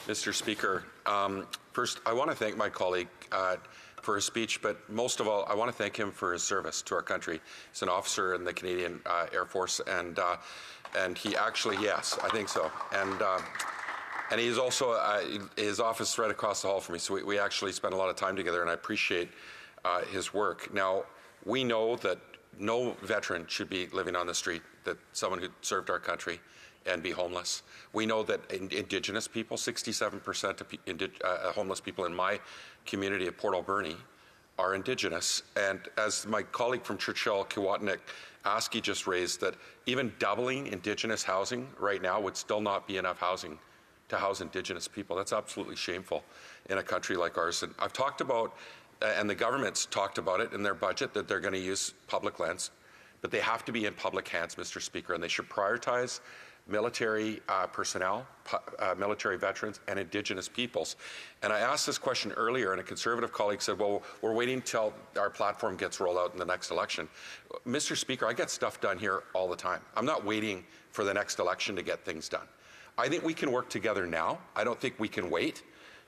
Mr. Speaker. First, I want to thank my colleague for his speech, but most of all, I want to thank him for his service to our country. He's an officer in the Canadian Air Force, and he actually, yes, I think so. And he's also, his office right across the hall from me, so we actually spend a lot of time together, and I appreciate his work. Now, we know that no veteran should be living on the street, that someone who served our country and be homeless. We know that Indigenous people, 67% of homeless people in my community of Courtenay-Alberni are Indigenous. And as my colleague from Churchill, Courtenay-Alberni just raised, that even doubling Indigenous housing right now would still not be enough housing to house Indigenous people. That's absolutely shameful in a country like ours. And I've talked about, and the government's talked about it in their budget, that they're going to use public lands, but they have to be in public hands, Mr. Speaker, and they should prioritize military personnel, military veterans, and Indigenous peoples. And I asked this question earlier, and a Conservative colleague said, well, we're waiting until our platform gets rolled out in the next election. Mr. Speaker, I get stuff done here all the time. I'm not waiting for the next election to get things done. I think we can work together now. I don't think we can wait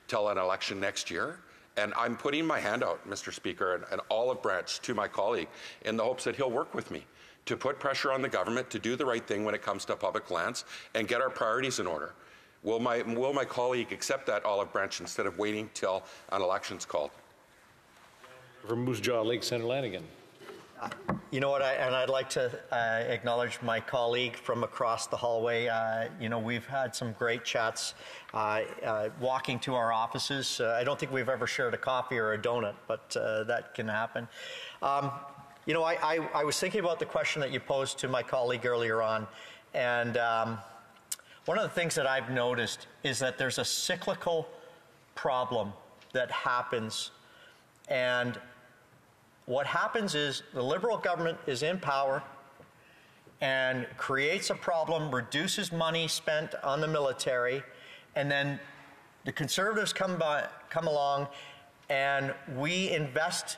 till an election next year. And I'm putting my hand out, Mr. Speaker, and olive branch to my colleague in the hopes that he'll work with me to put pressure on the government to do the right thing when it comes to public lands and get our priorities in order. Will my colleague accept that olive branch instead of waiting till an election's called? From Moose Jaw Lake, Senator Lanigan. You know what, I'd like to acknowledge my colleague from across the hallway. You know, we've had some great chats walking to our offices. I don't think we've ever shared a coffee or a donut, but that can happen. You know, I was thinking about the question that you posed to my colleague earlier on, and one of the things that I've noticed is that there's a cyclical problem that happens, and what happens is the Liberal government is in power and creates a problem, reduces money spent on the military, and then the Conservatives come along and we invest,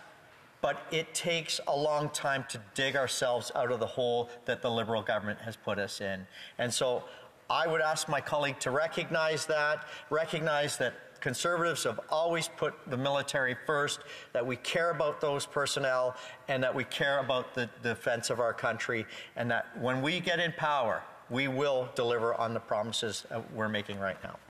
but it takes a long time to dig ourselves out of the hole that the Liberal government has put us in. And so I would ask my colleague to recognize that Conservatives have always put the military first, that we care about those personnel, and that we care about the defense of our country, and that when we get in power, we will deliver on the promises we're making right now.